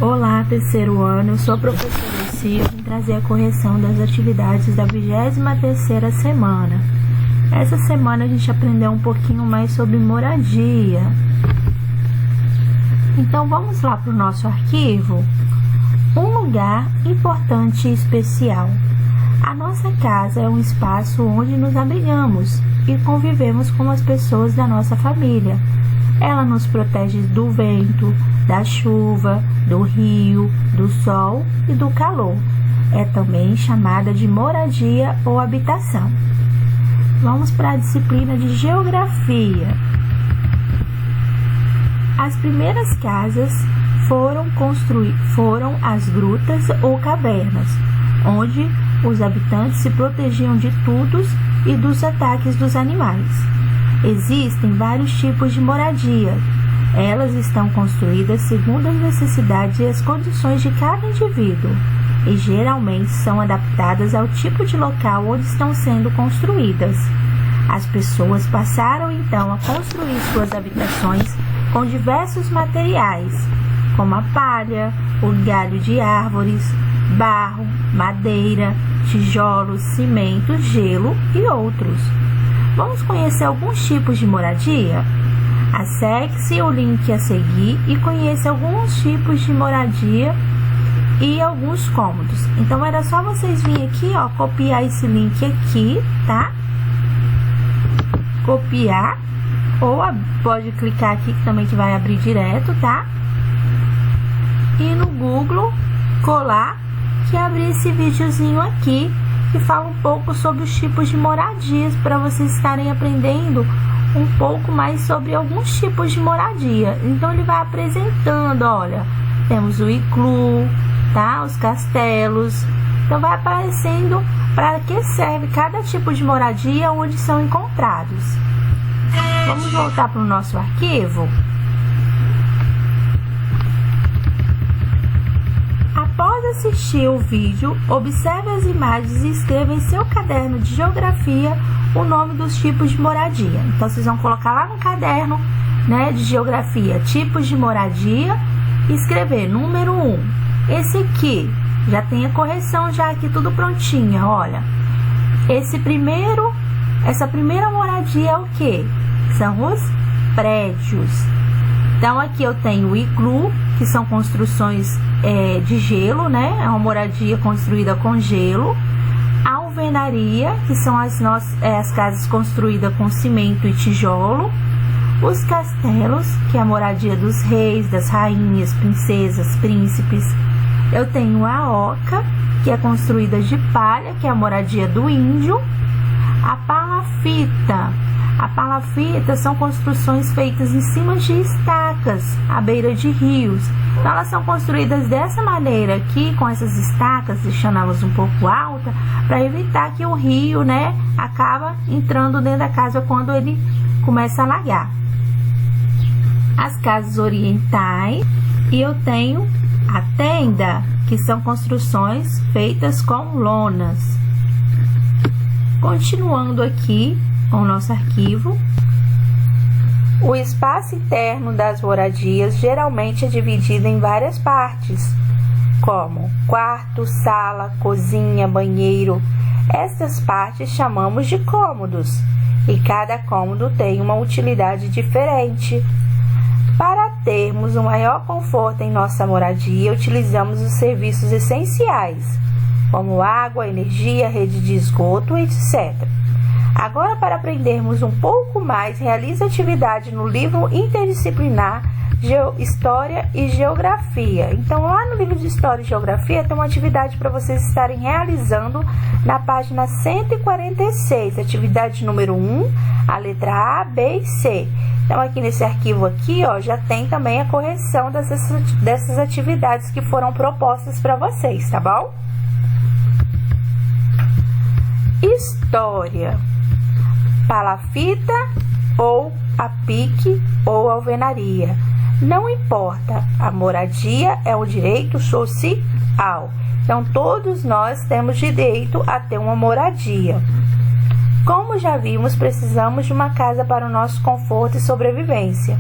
Olá, terceiro ano, eu sou a professora Lucia, vim trazer a correção das atividades da 23ª semana. Essa semana a gente aprendeu um pouquinho mais sobre moradia. Então vamos lá para o nosso arquivo. Um lugar importante e especial. A nossa casa é um espaço onde nos abrigamos e convivemos com as pessoas da nossa família. Ela nos protege do vento, da chuva, do rio, do sol e do calor. É também chamada de moradia ou habitação. Vamos para a disciplina de geografia. As primeiras casas foram as grutas ou cavernas, onde os habitantes se protegiam de tudos e dos ataques dos animais. Existem vários tipos de moradia. Elas estão construídas segundo as necessidades e as condições de cada indivíduo e geralmente são adaptadas ao tipo de local onde estão sendo construídas. As pessoas passaram então a construir suas habitações com diversos materiais, como a palha, o galho de árvores, barro, madeira, tijolos, cimento, gelo e outros. Vamos conhecer alguns tipos de moradia? Acesse o link a seguir e conheça alguns tipos de moradia e alguns cômodos. Então era só vocês virem aqui, ó, copiar esse link aqui, tá? Copiar, ou pode clicar aqui também que vai abrir direto, tá? E no Google colar que abrir esse videozinho aqui que fala um pouco sobre os tipos de moradias para vocês estarem aprendendo um pouco mais sobre alguns tipos de moradia. Então ele vai apresentando, olha, temos o iglu, tá? Os castelos. Então vai aparecendo para que serve cada tipo de moradia onde são encontrados. Vamos voltar para o nosso arquivo. Após assistir o vídeo, observe as imagens e escreva em seu caderno de geografia o nome dos tipos de moradia. Então, vocês vão colocar lá no caderno, né, de geografia, tipos de moradia, e escrever número 1. Esse aqui, já tem a correção já aqui tudo prontinha, olha. Essa primeira moradia é o que? São os prédios. Então, aqui eu tenho o iglu, que são construções de gelo, né? É uma moradia construída com gelo. A alvenaria, que são as casas construídas com cimento e tijolo. Os castelos, que é a moradia dos reis, das rainhas, princesas, príncipes. Eu tenho a oca, que é construída de palha, que é a moradia do índio. A palafita. A palafita são construções feitas em cima de estacas, à beira de rios. Então, elas são construídas dessa maneira aqui, com essas estacas, deixando elas um pouco altas, para evitar que o rio, né, acaba entrando dentro da casa quando ele começa a alagar. As casas orientais, e eu tenho a tenda, que são construções feitas com lonas. Continuando aqui com o nosso arquivo. O espaço interno das moradias geralmente é dividido em várias partes, como quarto, sala, cozinha, banheiro. Estas partes chamamos de cômodos, e cada cômodo tem uma utilidade diferente. Para termos um maior conforto em nossa moradia, utilizamos os serviços essenciais, como água, energia, rede de esgoto, etc. Agora, para aprendermos um pouco mais, realize atividade no livro interdisciplinar História e Geografia. Então, lá no livro de História e Geografia, tem uma atividade para vocês estarem realizando na página 146, atividade número 1, a letra A, B e C. Então, aqui nesse arquivo aqui, ó, já tem também a correção dessas atividades que foram propostas para vocês, tá bom? História. Palafita ou a pique ou alvenaria. Não importa, a moradia é um direito social. Então, todos nós temos direito a ter uma moradia. Como já vimos, precisamos de uma casa para o nosso conforto e sobrevivência.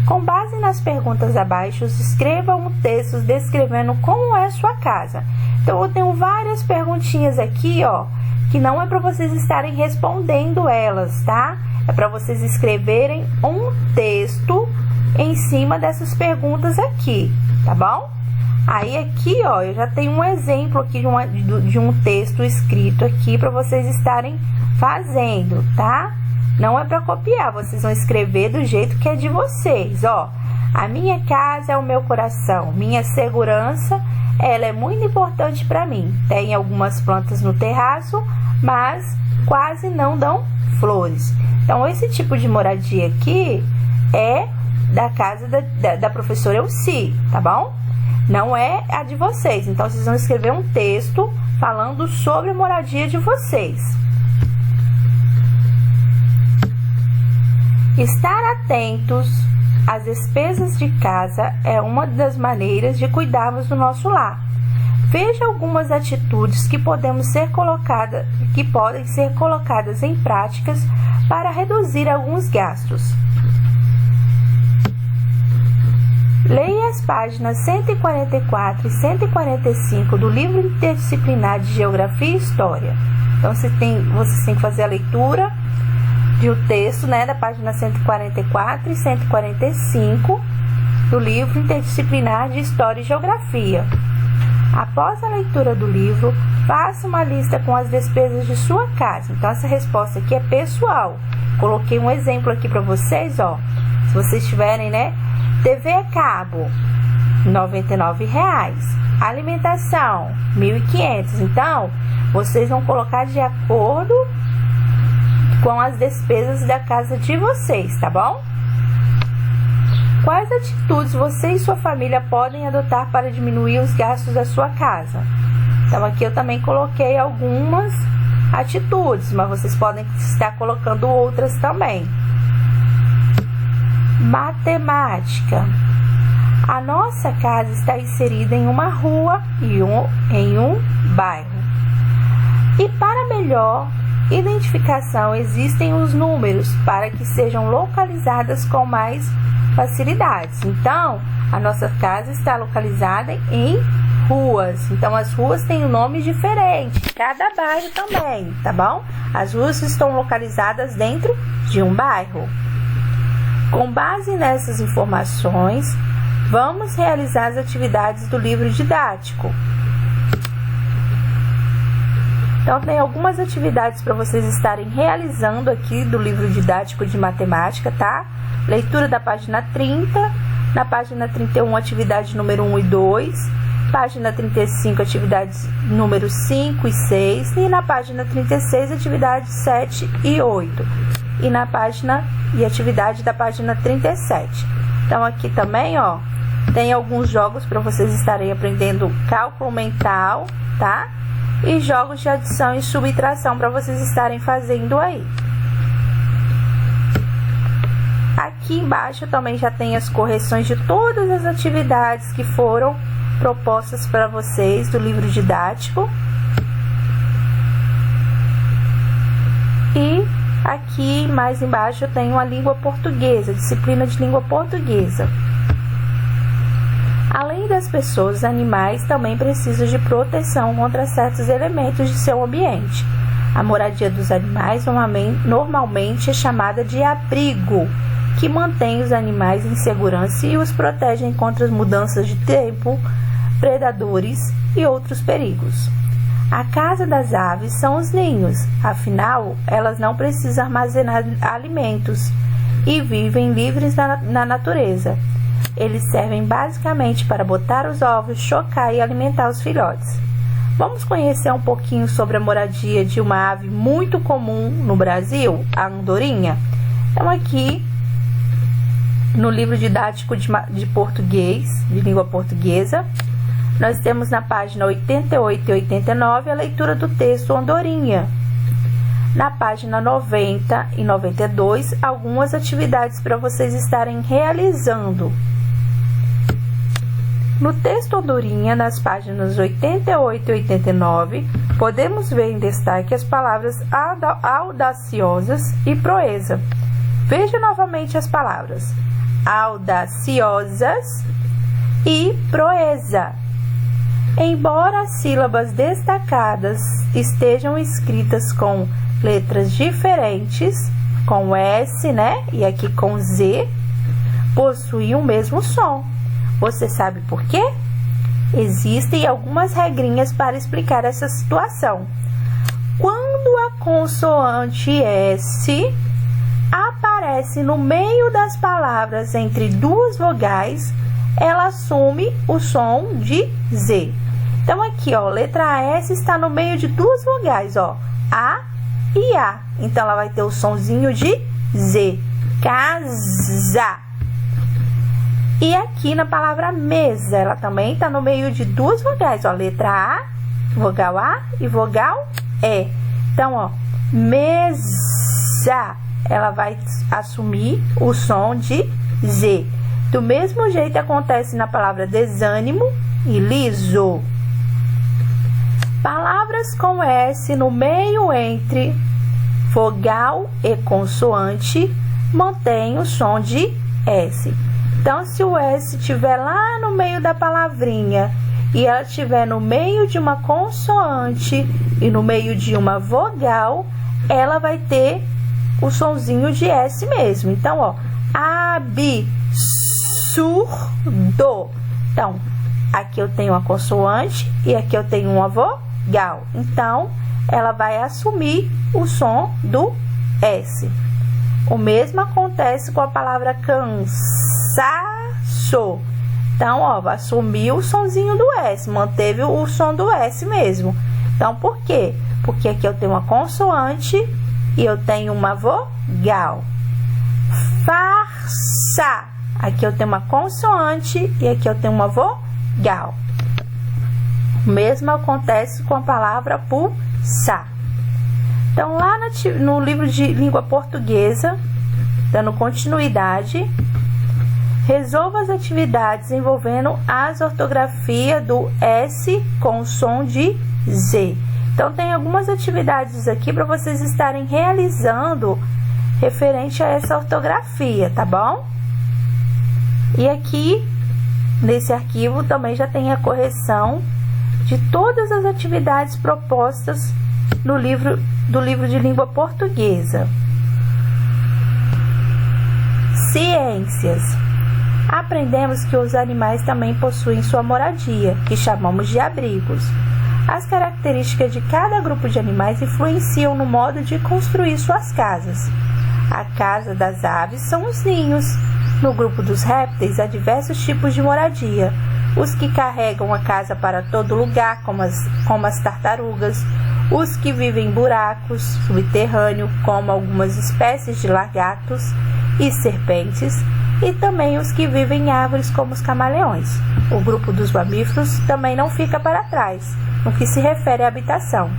Com base nas perguntas abaixo, escreva um texto descrevendo como é sua casa. Então, eu tenho várias perguntinhas aqui, ó, que não é para vocês estarem respondendo elas, tá? É para vocês escreverem um texto em cima dessas perguntas aqui, tá bom? Aí aqui, ó, eu já tenho um exemplo aqui de um texto escrito aqui para vocês estarem fazendo, tá? Não é para copiar, vocês vão escrever do jeito que é de vocês, ó. A minha casa é o meu coração, minha segurança, ela é muito importante para mim. Tem algumas plantas no terraço, mas quase não dão flores. Então, esse tipo de moradia aqui é da casa da professora Elci, tá bom? Não é a de vocês. Então, vocês vão escrever um texto falando sobre a moradia de vocês. Estar atentos às despesas de casa é uma das maneiras de cuidarmos do nosso lar. Veja algumas atitudes que podem ser colocadas em práticas para reduzir alguns gastos. Leia as páginas 144 e 145 do livro interdisciplinar de Geografia e História. Então, vocês têm que fazer a leitura do texto, né, da página 144 e 145 do livro interdisciplinar de História e Geografia. Após a leitura do livro, faça uma lista com as despesas de sua casa. Então, essa resposta aqui é pessoal. Coloquei um exemplo aqui para vocês, ó. Se vocês tiverem, né, TV a cabo, R$ 99,00. Alimentação, R$ 1.500. Então, vocês vão colocar de acordo com as despesas da casa de vocês, tá bom? Quais atitudes você e sua família podem adotar para diminuir os gastos da sua casa? Então, aqui eu também coloquei algumas atitudes, mas vocês podem estar colocando outras também. Matemática. A nossa casa está inserida em uma rua e em um bairro. E para melhor identificação, existem os números para que sejam localizadas com mais facilidades. Então, a nossa casa está localizada em ruas. Então, as ruas têm um nome diferente, cada bairro também, tá bom? As ruas estão localizadas dentro de um bairro. Com base nessas informações, vamos realizar as atividades do livro didático. Então, tem algumas atividades para vocês estarem realizando aqui do livro didático de matemática, tá? Leitura da página 30, na página 31, atividade número 1 e 2, página 35, atividades número 5 e 6, e na página 36, atividades 7 e 8, e atividade da página 37. Então, aqui também, ó, tem alguns jogos para vocês estarem aprendendo cálculo mental, tá? E jogos de adição e subtração para vocês estarem fazendo aí. Aqui embaixo também já tem as correções de todas as atividades que foram propostas para vocês do livro didático. E aqui mais embaixo eu tenho a língua portuguesa, disciplina de língua portuguesa. Além das pessoas, os animais também precisam de proteção contra certos elementos de seu ambiente. A moradia dos animais normalmente é chamada de abrigo, que mantém os animais em segurança e os protegem contra as mudanças de tempo, predadores e outros perigos. A casa das aves são os ninhos, afinal, elas não precisam armazenar alimentos e vivem livres na natureza. Eles servem basicamente para botar os ovos, chocar e alimentar os filhotes. Vamos conhecer um pouquinho sobre a moradia de uma ave muito comum no Brasil, a andorinha? Então, aqui no livro didático de português, de língua portuguesa, nós temos na página 88 e 89 a leitura do texto Andorinha. Na página 90 e 92, algumas atividades para vocês estarem realizando. No texto Andorinha, nas páginas 88 e 89, podemos ver em destaque as palavras audaciosas e proeza. Veja novamente as palavras audaciosas e proeza. Embora as sílabas destacadas estejam escritas com letras diferentes, com S, né? E aqui com Z, possuem o mesmo som. Você sabe por quê? Existem algumas regrinhas para explicar essa situação. Quando a consoante S aparece no meio das palavras entre duas vogais, ela assume o som de Z. Então, aqui, ó, letra S está no meio de duas vogais, ó, A e A. Então, ela vai ter o sonzinho de Z. Casa. E aqui na palavra mesa, ela também está no meio de duas vogais, ó, letra A, vogal A e vogal E. Então, ó, mesa, ela vai assumir o som de Z. Do mesmo jeito acontece na palavra desânimo e liso. Palavras com S no meio entre vogal e consoante mantém o som de S. Então, se o S estiver lá no meio da palavrinha e ela estiver no meio de uma consoante e no meio de uma vogal, ela vai ter o sonzinho de S mesmo. Então, ó, absurdo. Então, aqui eu tenho uma consoante e aqui eu tenho uma vogal. Então, ela vai assumir o som do S. O mesmo acontece com a palavra cansaço. Então, ó, vai assumir o sonzinho do S, manteve o som do S mesmo. Então, por quê? Porque aqui eu tenho uma consoante e eu tenho uma vogal. Farsa. Aqui eu tenho uma consoante e aqui eu tenho uma vogal. O mesmo acontece com a palavra pulsar. Então, lá no livro de língua portuguesa, dando continuidade, resolva as atividades envolvendo as ortografias do S com o som de Z. Então, tem algumas atividades aqui para vocês estarem realizando referente a essa ortografia, tá bom? E aqui, nesse arquivo, também já tem a correção de todas as atividades propostas no livro de língua portuguesa. Ciências. Aprendemos que os animais também possuem sua moradia, que chamamos de abrigos. As características de cada grupo de animais influenciam no modo de construir suas casas. A casa das aves são os ninhos. No grupo dos répteis há diversos tipos de moradia. Os que carregam a casa para todo lugar, como as tartarugas. Os que vivem em buracos subterrâneos, como algumas espécies de lagartos e serpentes. E também os que vivem em árvores, como os camaleões. O grupo dos mamíferos também não fica para trás, no que se refere à habitação.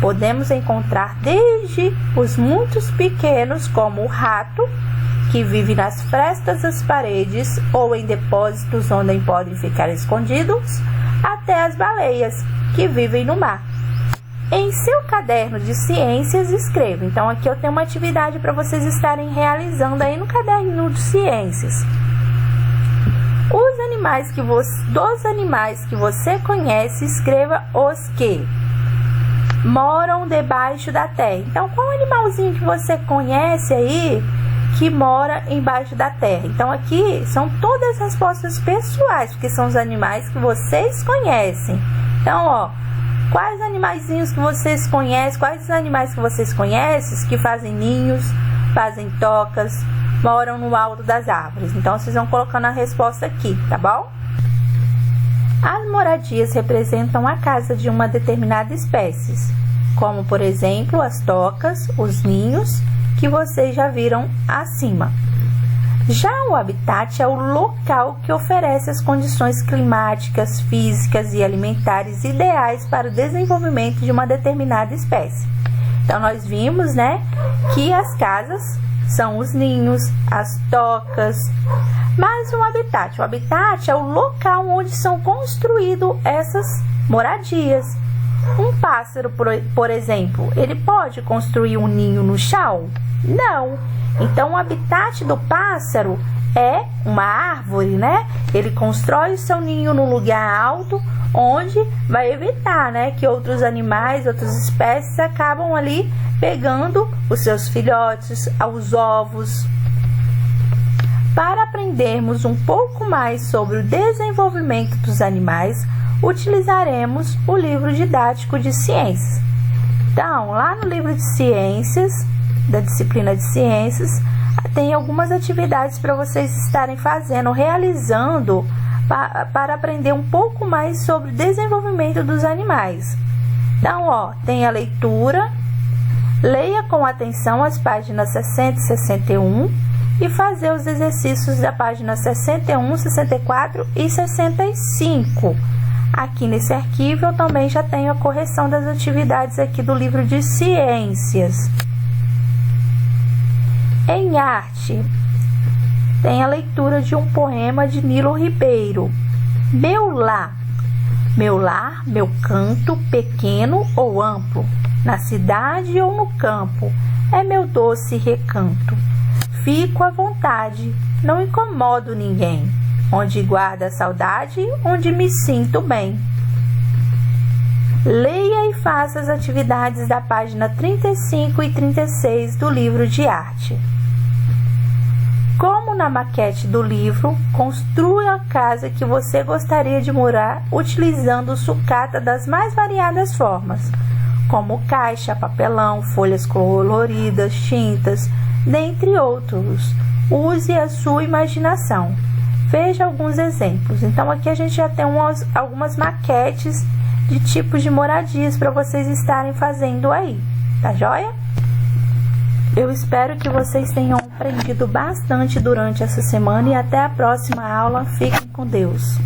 Podemos encontrar desde os muito pequenos, como o rato, que vive nas frestas das paredes ou em depósitos onde podem ficar escondidos, até as baleias, que vivem no mar. Em seu caderno de ciências, escreva. Então, aqui eu tenho uma atividade para vocês estarem realizando aí no caderno de ciências. Dos animais que você conhece, escreva os que moram debaixo da terra. Então, qual animalzinho que você conhece aí que mora embaixo da terra? Então, aqui são todas as respostas pessoais, porque são os animais que vocês conhecem. Então, ó, quais animaizinhos que vocês conhecem, quais os animais que vocês conhecem que fazem ninhos, fazem tocas, moram no alto das árvores? Então, vocês vão colocando a resposta aqui, tá bom? As moradias representam a casa de uma determinada espécie, como, por exemplo, as tocas, os ninhos, que vocês já viram acima. Já o habitat é o local que oferece as condições climáticas, físicas e alimentares ideais para o desenvolvimento de uma determinada espécie. Então, nós vimos, né, que as casas são os ninhos, as tocas, mas o habitat é o local onde são construídas essas moradias. Um pássaro, por exemplo, ele pode construir um ninho no chão? Não. Então, o habitat do pássaro é uma árvore, né? Ele constrói o seu ninho num lugar alto, onde vai evitar, né, que outros animais, outras espécies acabam ali pegando os seus filhotes, os ovos. Para aprendermos um pouco mais sobre o desenvolvimento dos animais, utilizaremos o livro didático de ciências. Então, lá no livro de ciências, da disciplina de ciências, tem algumas atividades para vocês estarem fazendo, realizando, para aprender um pouco mais sobre o desenvolvimento dos animais. Então, ó, tem a leitura, leia com atenção as páginas 60 e 61 e fazer os exercícios da página 61, 64 e 65. Aqui nesse arquivo eu também já tenho a correção das atividades aqui do livro de ciências. Em arte, tem a leitura de um poema de Nilo Ribeiro. Meu lar, meu canto, pequeno ou amplo, na cidade ou no campo, é meu doce recanto. Fico à vontade, não incomodo ninguém, onde guarda a saudade, onde me sinto bem. Leia e faça as atividades da página 35 e 36 do livro de arte. Como na maquete do livro, construa a casa que você gostaria de morar utilizando sucata das mais variadas formas, como caixa, papelão, folhas coloridas, tintas, dentre outros. Use a sua imaginação. Veja alguns exemplos. Então, aqui a gente já tem algumas maquetes de tipos de moradias para vocês estarem fazendo aí, tá joia? Eu espero que vocês tenham aprendido bastante durante essa semana e até a próxima aula. Fiquem com Deus.